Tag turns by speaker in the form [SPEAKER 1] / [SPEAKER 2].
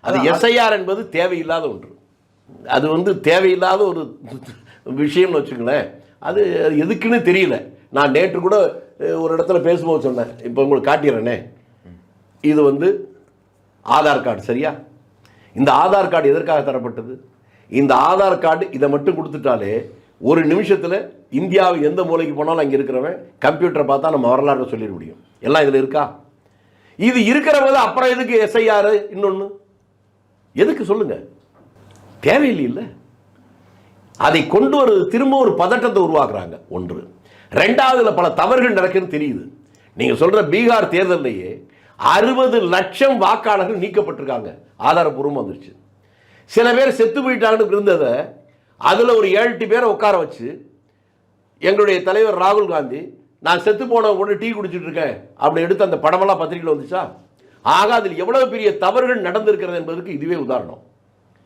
[SPEAKER 1] அது எஸ்ஐஆர் என்பது தேவையில்லாத ஒன்று. அது தேவையில்லாத ஒரு விஷயம்னு வச்சுங்களேன். அது எதுக்குன்னு தெரியல. நான் நேற்று கூட ஒரு இடத்துல பேசும்போது சொன்னேன், இப்போ உங்களுக்கு காட்டிடுறேனே, இது ஆதார் கார்டு சரியா? இந்த ஆதார் கார்டு எதற்காக தரப்பட்டது? இந்த ஆதார் கார்டு இதை மட்டும் கொடுத்துட்டாலே ஒரு நிமிஷத்தில் இந்தியாவை எந்த மூலைக்கு போனாலும் அங்கே இருக்கிறவன் கம்ப்யூட்டரை பார்த்தா நம்ம வரலாறு சொல்லிட முடியும். எல்லாம் இதில் இருக்கா? இது இருக்கிற போது அப்புறம் எதுக்கு எஸ்ஐஆர்? இன்னொன்று எதுக்கு சொல்லுங்க? தேவையில்லை. அதை கொண்டு வருவது திரும்ப ஒரு பதட்டத்தை உருவாக்குறாங்க. ஒன்று. ரெண்டாவதுல பல தவறுகள் நடக்குன்னு தெரியுது. நீங்க சொல்ற பீகார் தேர்தலையே 60 லட்சம் வாக்காளர்கள் நீக்கப்பட்டிருக்காங்க. ஆதாரப்பூர்வம் வந்துருச்சு. சில பேர் செத்து போயிட்டாங்கன்னு இருந்ததை அதுல ஒரு 7-8 பேரை உட்கார வச்சு, எங்களுடைய தலைவர் ராகுல் காந்தி நான் செத்து போன உடனே டீ குடிச்சிட்டு இருக்கேன் அப்படி எடுத்து அந்த படமெல்லாம் பத்திரிகையில் வந்துச்சா? ஆக அதில் எவ்வளவு பெரிய தவறுகள் நடந்திருக்கிறது என்பதற்கு இதுவே உதாரணம்.